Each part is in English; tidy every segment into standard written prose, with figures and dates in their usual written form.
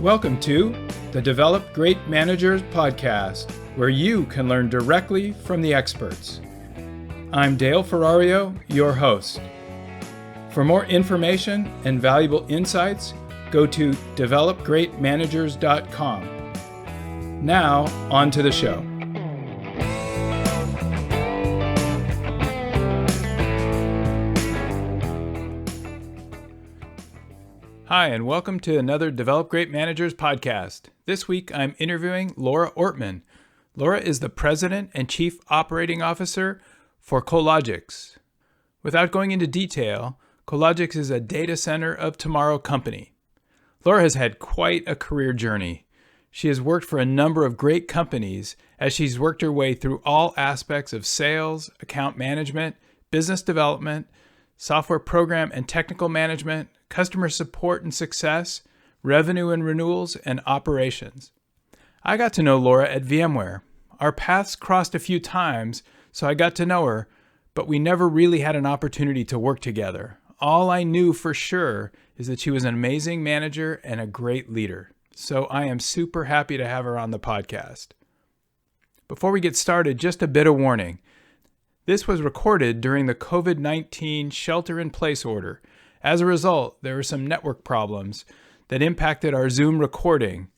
Welcome to the Develop Great Managers podcast, where you can learn directly from the experts. I'm Dale Ferrario, your host. For more information and valuable insights, go to developgreatmanagers.com. Now, on to the show. Hi, and welcome to another Develop Great Managers podcast. This week, I'm interviewing Laura Ortman. Laura is the President and Chief Operating Officer for Cologix. Without going into detail, Cologix is a data center of tomorrow company. Laura has had quite a career journey. She has worked for a number of great companies as she's worked her way through all aspects of sales, account management, business development, software program and technical management, customer support and success, revenue and renewals, and operations. I got to know Laura at VMware. Our paths crossed a few times, so I got to know her, but we never really had an opportunity to work together. All I knew for sure is that she was an amazing manager and a great leader. So I am super happy to have her on the podcast. Before we get started, just a bit of warning. This was recorded during the COVID-19 shelter-in-place order. As a result, there were some network problems that impacted our Zoom recording.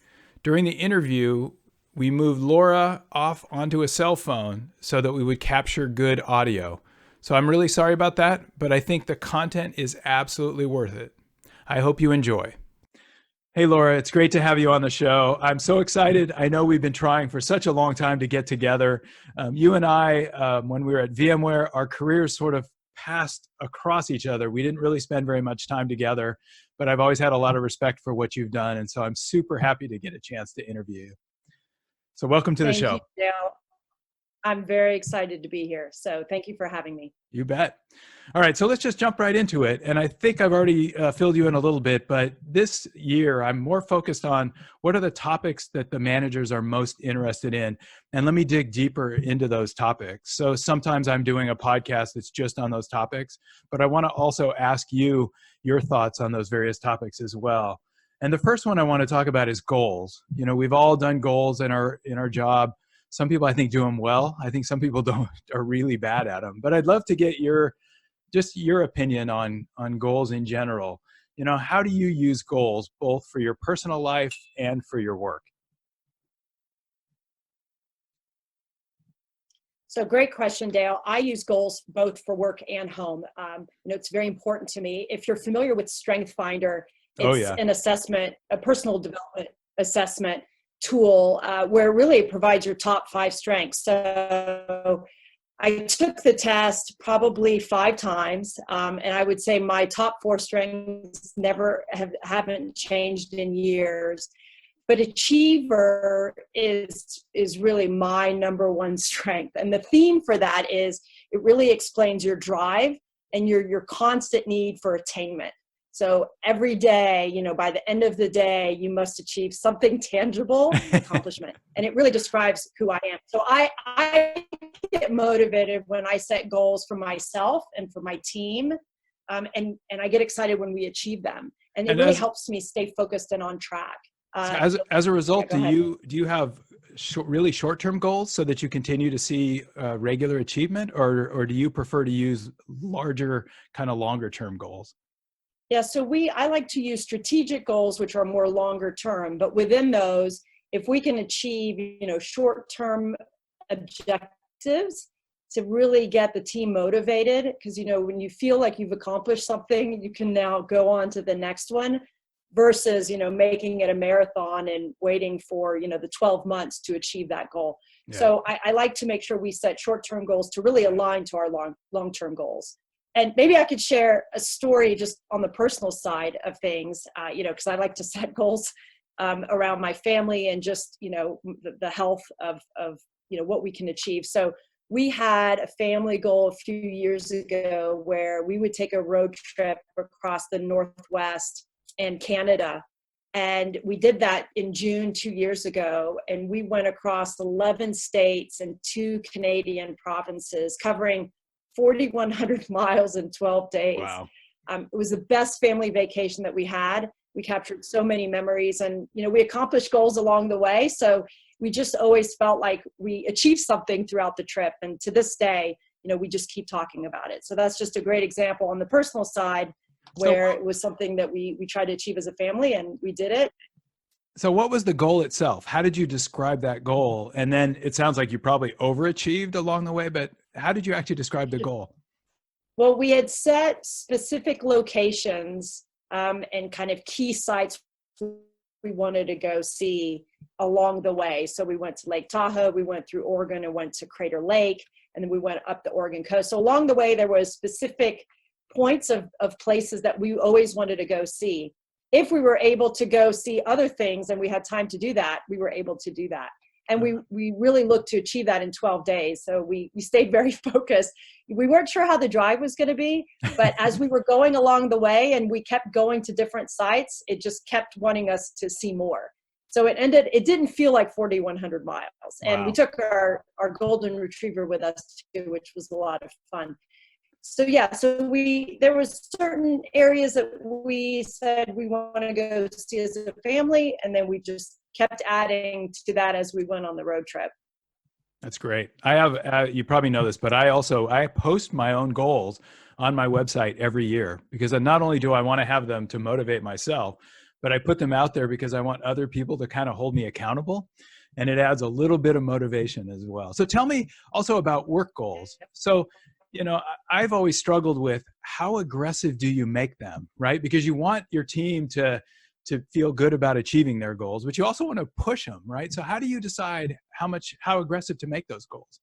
During the interview, we moved Laura off onto a cell phone so that we would capture good audio. So I'm really sorry about that, but I think the content is absolutely worth it. I hope you enjoy. Hey, Laura, it's great to have you on the show. I'm so excited. I know we've been trying for such a long time to get together. You and I, when we were at VMware, our careers sort of passed across each other. We didn't really spend very much time together, but I've always had a lot of respect for what you've done. And so I'm super happy to get a chance to interview you. So welcome to the show. Thank you, Dale. I'm very excited to be here. So thank you for having me. You bet. All right, so let's just jump right into it. And I think I've already filled you in a little bit, but this year I'm more focused on what are the topics that the managers are most interested in. And let me dig deeper into those topics. So sometimes I'm doing a podcast that's just on those topics, but I want to also ask you your thoughts on those various topics as well. And the first one I want to talk about is goals. You know, we've all done goals in our job. Some people, I think, do them well. I think some people are really bad at them. But I'd love to get your opinion on goals in general. You know, how do you use goals both for your personal life and for your work? So great question, Dale. I use goals both for work and home. It's very important to me. If you're familiar with Strength Finder, it's an assessment, a personal development assessment tool where really it provides your top 5 strengths. So I took the test probably 5 times, and I would say my top 4 strengths haven't changed in years. But achiever is really my number 1 strength. And the theme for that is it really explains your drive and your constant need for attainment. So every day, by the end of the day, you must achieve something tangible accomplishment. And it really describes who I am. So I get motivated when I set goals for myself and for my team. And I get excited when we achieve them. And it really helps me stay focused and on track. So as a result, do you have really short-term goals so that you continue to see regular achievement, or do you prefer to use larger, kind of longer-term goals? Yeah, so I like to use strategic goals, which are more longer term, but within those, if we can achieve, short-term objectives to really get the team motivated, because, when you feel like you've accomplished something, you can now go on to the next one versus, making it a marathon and waiting for, the 12 months to achieve that goal. Yeah. So I like to make sure we set short-term goals to really align to our long-term goals. And maybe I could share a story just on the personal side of things, because I like to set goals around my family and just, the health of what we can achieve. So we had a family goal a few years ago where we would take a road trip across the Northwest and Canada. And we did that in June 2 years ago. And we went across 11 states and 2 Canadian provinces, covering 4,100 miles in 12 days. Wow. It was the best family vacation that we had. We captured so many memories, and, we accomplished goals along the way. So we just always felt like we achieved something throughout the trip. And to this day, we just keep talking about it. So that's just a great example on the personal side where it was something that we tried to achieve as a family, and we did it. So what was the goal itself? How did you describe that goal? And then it sounds like you probably overachieved along the way, but how did you actually describe the goal? Well, we had set specific locations and kind of key sites we wanted to go see along the way. So we went to Lake Tahoe, we went through Oregon and went to Crater Lake, and then we went up the Oregon coast. So along the way, there was specific points of places that we always wanted to go see. If we were able to go see other things and we had time to do that, we were able to do that. And we really looked to achieve that in 12 days. So we stayed very focused. We weren't sure how the drive was going to be, but as we were going along the way and we kept going to different sites, it just kept wanting us to see more. So it didn't feel like 4,100 miles. Wow. And we took our golden retriever with us too, which was a lot of fun. So there was certain areas that we said we want to go see as a family, and then we just kept adding to that as we went on the road trip. That's great. I have, you probably know this, but I post my own goals on my website every year, because not only do I want to have them to motivate myself, but I put them out there because I want other people to kind of hold me accountable, and it adds a little bit of motivation as well. So tell me also about work goals. So, I've always struggled with how aggressive do you make them, right? Because you want your team to feel good about achieving their goals, but you also want to push them, right? So how do you decide how aggressive to make those goals?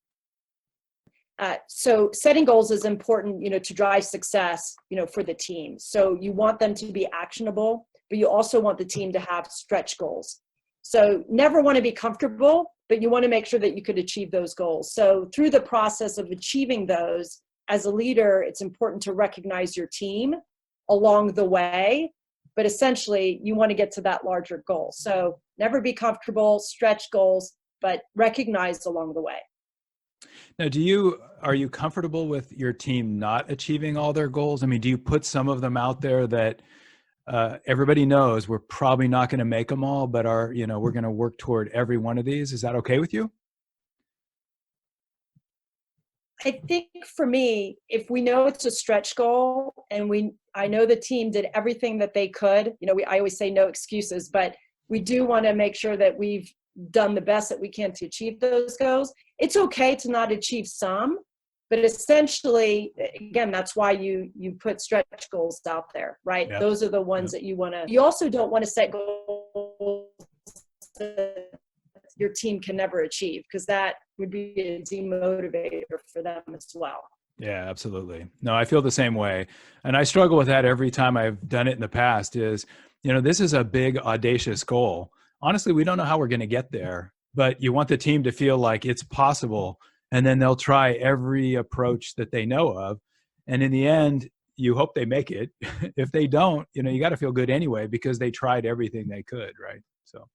So setting goals is important, to drive success, for the team. So you want them to be actionable, but you also want the team to have stretch goals. So never want to be comfortable, but you want to make sure that you could achieve those goals. So through the process of achieving those, as a leader, it's important to recognize your team along the way, but essentially you want to get to that larger goal. So never be comfortable, stretch goals, but recognize along the way. Now, are you comfortable with your team not achieving all their goals? I mean, do you put some of them out there that everybody knows we're probably not going to make them all, but we're going to work toward every one of these? Is that okay with you? I think for me, if we know it's a stretch goal and I know the team did everything that they could, I always say no excuses, but we do want to make sure that we've done the best that we can to achieve those goals. It's okay to not achieve some, but essentially, again, that's why you put stretch goals out there, right? Yep. Those are the ones that you also don't want to set goals that your team can never achieve, because that would be a demotivator for them as well. Yeah, absolutely. No, I feel the same way. And I struggle with that every time I've done it in the past is, this is a big, audacious goal. Honestly, we don't know how we're going to get there, but you want the team to feel like it's possible. And then they'll try every approach that they know of. And in the end, you hope they make it. If they don't, you got to feel good anyway, because they tried everything they could, right? So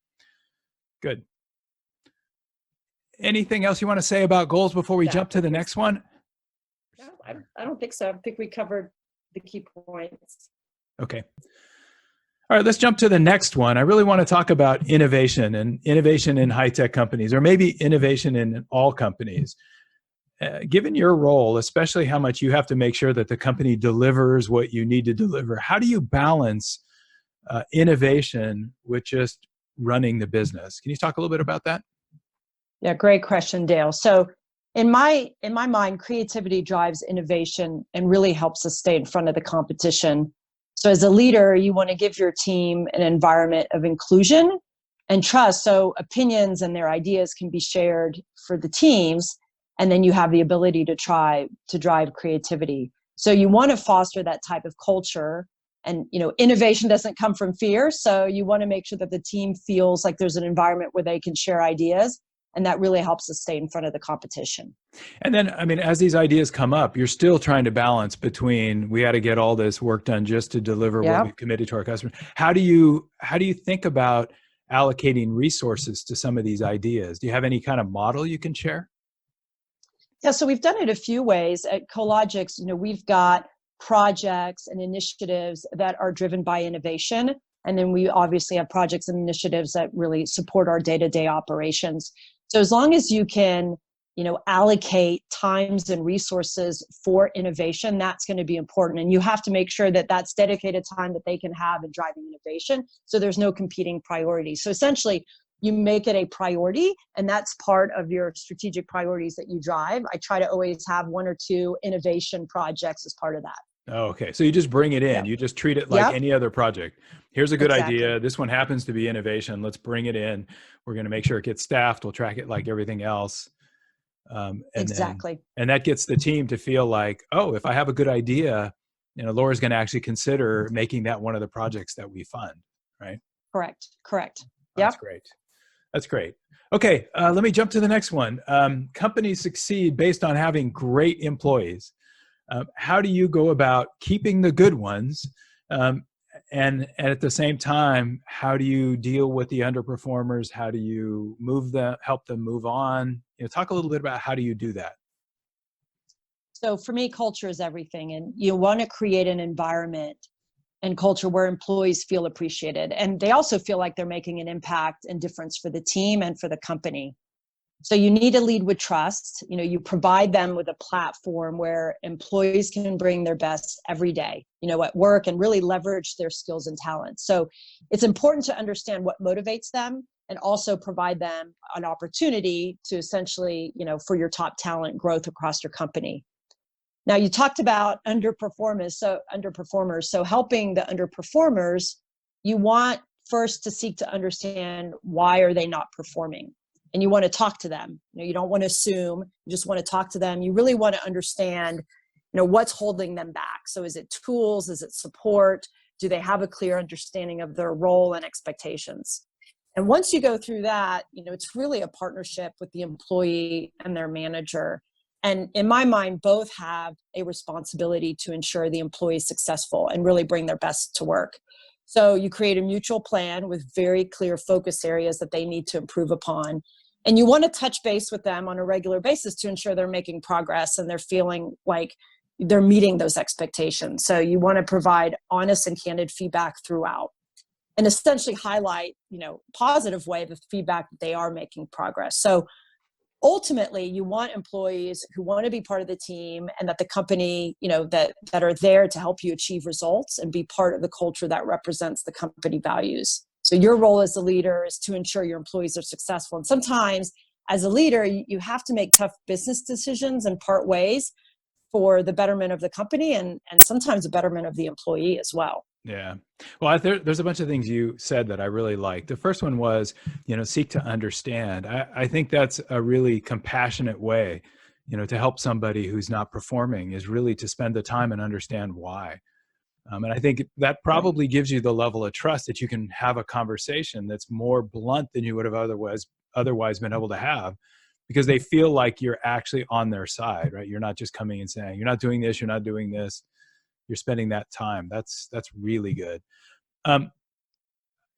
good. Anything else you want to say about goals before we jump to the next one? No, I don't think so. I think we covered the key points. Okay. All right, let's jump to the next one. I really want to talk about innovation in high-tech companies, or maybe innovation in all companies. Given your role, especially how much you have to make sure that the company delivers what you need to deliver, how do you balance innovation with just running the business? Can you talk a little bit about that? Yeah, great question, Dale. So in my mind, creativity drives innovation and really helps us stay in front of the competition. So as a leader, you want to give your team an environment of inclusion and trust, so opinions and their ideas can be shared for the teams, and then you have the ability to drive creativity. So you want to foster that type of culture, and innovation doesn't come from fear, so you want to make sure that the team feels like there's an environment where they can share ideas. And that really helps us stay in front of the competition. And then, as these ideas come up, you're still trying to balance between, we got to get all this work done just to deliver what we've committed to our customers. How do you think about allocating resources to some of these ideas? Do you have any kind of model you can share? Yeah, so we've done it a few ways. At Cologix, we've got projects and initiatives that are driven by innovation. And then we obviously have projects and initiatives that really support our day-to-day operations. So as long as you can, allocate times and resources for innovation, that's going to be important. And you have to make sure that that's dedicated time that they can have in driving innovation. So there's no competing priorities. So essentially, you make it a priority, and that's part of your strategic priorities that you drive. I try to always have 1 or 2 innovation projects as part of that. Oh, okay. So you just bring it in. Yep. You just treat it like Yep. any other project. Here's a good Exactly. idea. This one happens to be innovation. Let's bring it in. We're going to make sure it gets staffed. We'll track it like everything else. Exactly. And that gets the team to feel like, oh, if I have a good idea, Laura's going to actually consider making that one of the projects that we fund, right? Correct. That's Yep. great. That's great. Okay, let me jump to the next one. Companies succeed based on having great employees. How do you go about keeping the good ones? And at the same time, how do you deal with the underperformers? How do you help them move on? Talk a little bit about how do you do that? So for me, culture is everything. And you want to create an environment and culture where employees feel appreciated. And they also feel like they're making an impact and difference for the team and for the company. So you need to lead with trust. You provide them with a platform where employees can bring their best every day, at work, and really leverage their skills and talents. So it's important to understand what motivates them and also provide them an opportunity to essentially, for your top talent growth across your company. Now, you talked about underperformers. So helping the underperformers, you want first to seek to understand why are they not performing. And you want to talk to them. You don't want to assume, you just want to talk to them. You really want to understand, what's holding them back. So is it tools? Is it support? Do they have a clear understanding of their role and expectations? And once you go through that, it's really a partnership with the employee and their manager. And in my mind, both have a responsibility to ensure the employee is successful and really bring their best to work. So you create a mutual plan with very clear focus areas that they need to improve upon. And you want to touch base with them on a regular basis to ensure they're making progress and they're feeling like they're meeting those expectations. So you want to provide honest and candid feedback throughout and essentially highlight, positive way the feedback that they are making progress. So ultimately, you want employees who want to be part of the team and that the company, that are there to help you achieve results and be part of the culture that represents the company values. So your role as a leader is to ensure your employees are successful. And sometimes as a leader, you have to make tough business decisions and part ways for the betterment of the company and sometimes the betterment of the employee as well. Yeah. Well, there's a bunch of things you said that I really liked. The first one was, seek to understand. I think that's a really compassionate way, to help somebody who's not performing is really to spend the time and understand why. And I think that probably gives you the level of trust that you can have a conversation that's more blunt than you would have otherwise been able to have, because they feel like you're actually on their side, right? You're not just coming and saying, you're not doing this, you're not doing this. You're spending that time. That's really good. At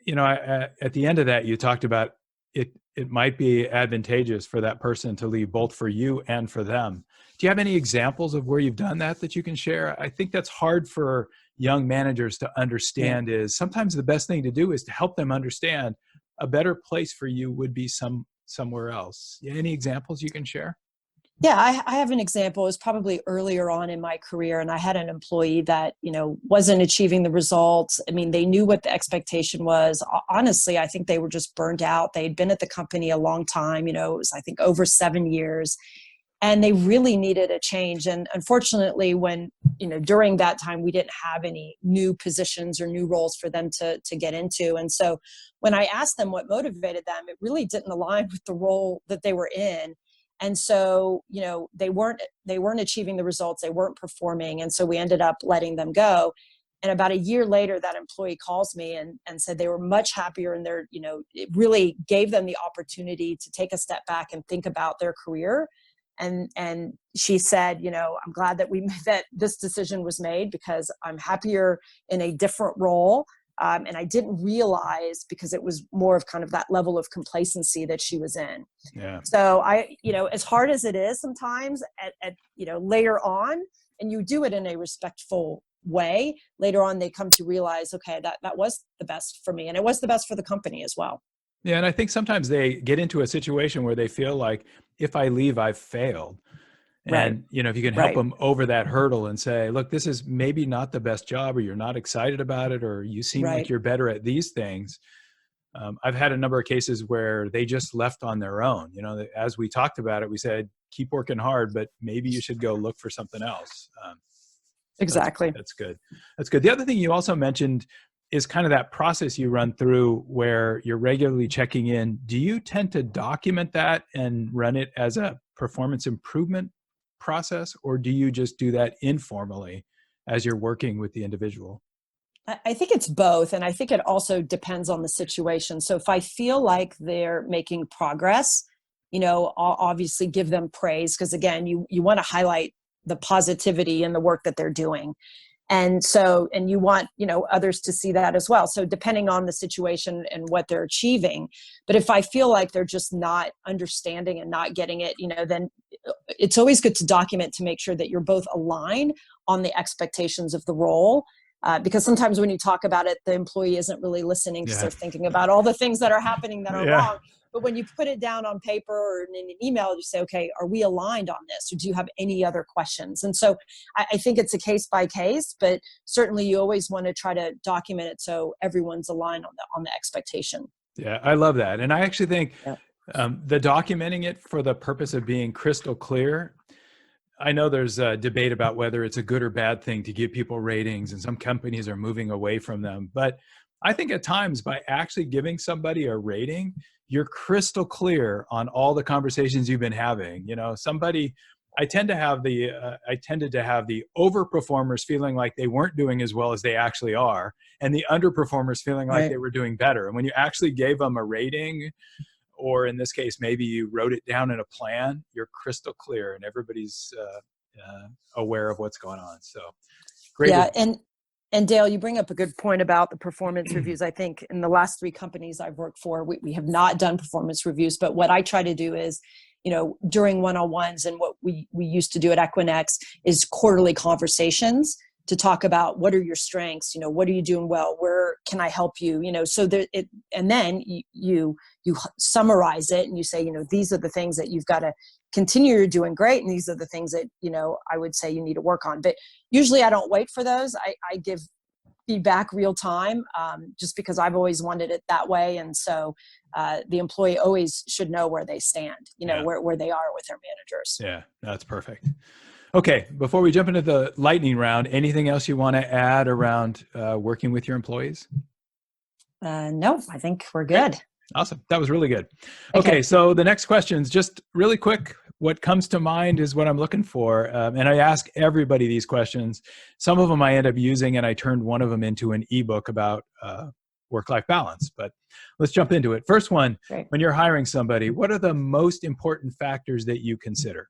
the end of that, you talked about it might be advantageous for that person to leave both for you and for them. Do you have any examples of where you've done that you can share? I think that's hard for young managers to understand. Is sometimes the best thing to do is to help them understand a better place for you would be somewhere else. Any examples you can share? Yeah, I have an example. It was probably earlier on in my career, and I had an employee that, wasn't achieving the results. I mean, they knew what the expectation was. Honestly, I think they were just burned out. They had been at the company a long time, it was, I think, over 7 years, and they really needed a change. And unfortunately, when, during that time, we didn't have any new positions or new roles for them to get into. And so when I asked them what motivated them, it really didn't align with the role that they were in. And so, they weren't achieving the results, they weren't performing. And so we ended up letting them go. And about a year later, that employee calls me and said they were much happier and it really gave them the opportunity to take a step back and think about their career. And she said, I'm glad that this decision was made because I'm happier in a different role. And I didn't realize because it was more of kind of that level of complacency that she was in. Yeah. So as hard as it is sometimes at later on, and you do it in a respectful way, later on they come to realize, okay, that was the best for me, and it was the best for the company as well. Yeah, and I think sometimes they get into a situation where they feel like, if I leave, I've failed. Right. And, if you can help Right. them over that hurdle and say, look, this is maybe not the best job, or you're not excited about it, or you seem like Right. you're better at these things. I've had a number of cases where they just left on their own. As we talked about it, we said, keep working hard, but maybe you should go look for something else. Exactly. That's good. That's good. The other thing you also mentioned is kind of that process you run through where you're regularly checking in. Do you tend to document that and run it as a performance improvement process, or do you just do that informally as you're working with the individual? I think it's both. And I think it also depends on the situation. So if I feel like they're making progress, I'll obviously give them praise, because again, you want to highlight the positivity in the work that they're doing. And you want, others to see that as well. So depending on the situation and what they're achieving. But if I feel like they're just not understanding and not getting it, then it's always good to document to make sure that you're both aligned on the expectations of the role. Because sometimes when you talk about it, the employee isn't really listening, because they're thinking about all the things that are happening that are wrong. But when you put it down on paper or in an email, you say, okay, are we aligned on this? Or do you have any other questions? And so I think it's a case by case, but certainly you always want to try to document it so everyone's aligned on the expectation. Yeah, I love that. And I actually think Yeah. the documenting it for the purpose of being crystal clear, I know there's a debate about whether it's a good or bad thing to give people ratings, and some companies are moving away from them. But I think at times, by actually giving somebody a rating, you're crystal clear on all the conversations you've been having. I tended to have the overperformers feeling like they weren't doing as well as they actually are, and the underperformers feeling like they were doing better. And when you actually gave them a rating, or in this case, maybe you wrote it down in a plan, you're crystal clear and everybody's aware of what's going on. So great. Yeah. And Dale, you bring up a good point about the performance reviews. I think in the last 3 companies I've worked for, we have not done performance reviews, but what I try to do is, during one-on-ones, and what we used to do at Equinix is quarterly conversations to talk about what are your strengths, what are you doing well, where can I help you, so that and then you summarize it and you say, these are the things that you've got to continue, you're doing great, and these are the things that, I would say you need to work on. But usually I don't wait for those. I give feedback real time, just because I've always wanted it that way. And so the employee always should know where they stand, where they are with their managers. Yeah, that's perfect. Okay, before we jump into the lightning round, anything else you want to add around working with your employees? No, I think we're good. Okay. Awesome. That was really good. Okay, so the next questions, just really quick. What comes to mind is what I'm looking for. And I ask everybody these questions. Some of them I end up using, and I turned one of them into an ebook about work-life balance. But let's jump into it. First one, when you're hiring somebody, what are the most important factors that you consider?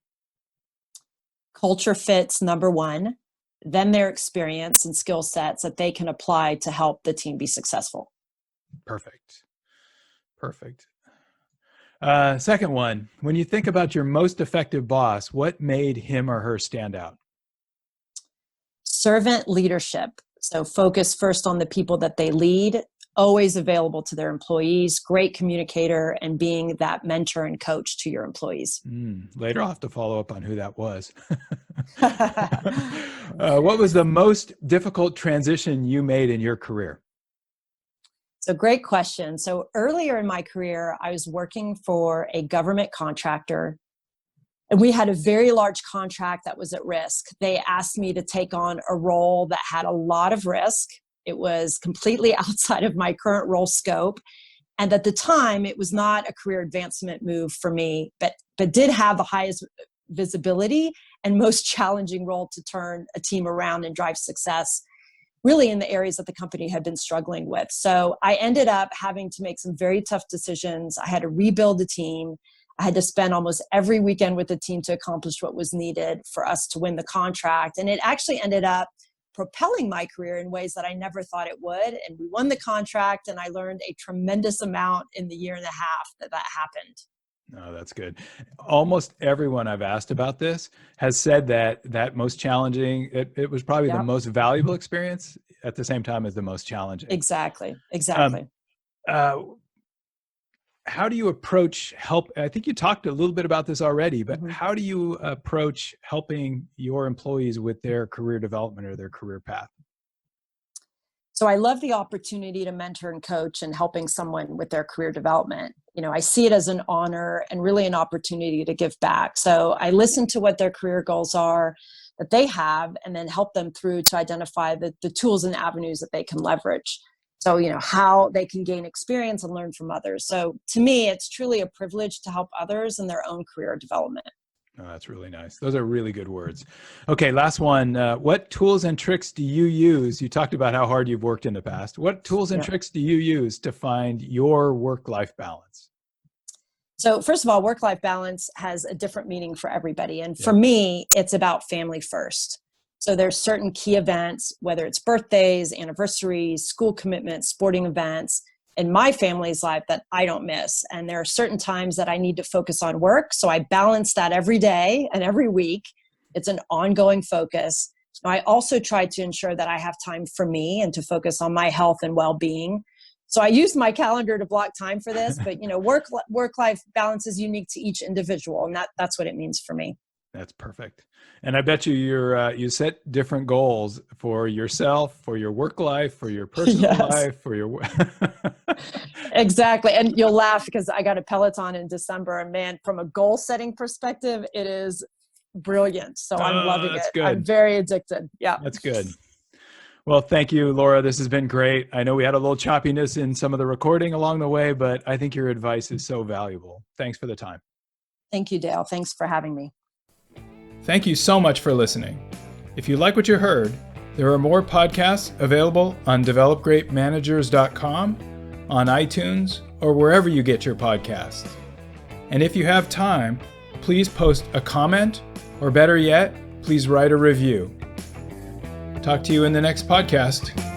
Culture fit's number one, then their experience and skill sets that they can apply to help the team be successful. Perfect. Second one, when you think about your most effective boss, what made him or her stand out? Servant leadership. So focus first on the people that they lead, always available to their employees, great communicator, and being that mentor and coach to your employees. Later I'll have to follow up on who that was. What was the most difficult transition you made in your career? So great question. So earlier in my career, I was working for a government contractor, and we had a very large contract that was at risk. They asked me to take on a role that had a lot of risk. It was completely outside of my current role scope. And at the time, it was not a career advancement move for me, but did have the highest visibility and most challenging role to turn a team around and drive success, really in the areas that the company had been struggling with. So I ended up having to make some very tough decisions. I had to rebuild the team. I had to spend almost every weekend with the team to accomplish what was needed for us to win the contract. And it actually ended up propelling my career in ways that I never thought it would. And we won the contract, and I learned a tremendous amount in the year and a half that happened. Oh, that's good. Almost everyone I've asked about this has said that most challenging, it was probably the Yep. most valuable experience at the same time as the most challenging. Exactly. Um, uh, how do you approach help? I think you talked a little bit about this already, but how do you approach helping your employees with their career development or their career path? So I love the opportunity to mentor and coach and helping someone with their career development. I see it as an honor and really an opportunity to give back. So I listen to what their career goals are that they have, and then help them through to identify the tools and avenues that they can leverage. So, how they can gain experience and learn from others. So to me, it's truly a privilege to help others in their own career development. Oh, that's really nice. Those are really good words. Okay, last one. What tools and tricks do you use? You talked about how hard you've worked in the past. What tools and tricks do you use to find your work-life balance? So first of all, work-life balance has a different meaning for everybody. And for me, it's about family first. So there's certain key events, whether it's birthdays, anniversaries, school commitments, sporting events, in my family's life that I don't miss. And there are certain times that I need to focus on work. So I balance that every day and every week. It's an ongoing focus. I also try to ensure that I have time for me and to focus on my health and well-being. So I use my calendar to block time for this, but work-life balance is unique to each individual. And that's what it means for me. That's perfect. And I bet you set different goals for yourself, for your work life, for your personal life, for your Exactly. And you'll laugh because I got a Peloton in December, and man, from a goal setting perspective, it is brilliant. So I'm loving it. Good. I'm very addicted. Yeah. That's good. Well, thank you, Laura. This has been great. I know we had a little choppiness in some of the recording along the way, but I think your advice is so valuable. Thanks for the time. Thank you, Dale. Thanks for having me. Thank you so much for listening. If you like what you heard, there are more podcasts available on developgreatmanagers.com, on iTunes, or wherever you get your podcasts. And if you have time, please post a comment, or better yet, please write a review. Talk to you in the next podcast.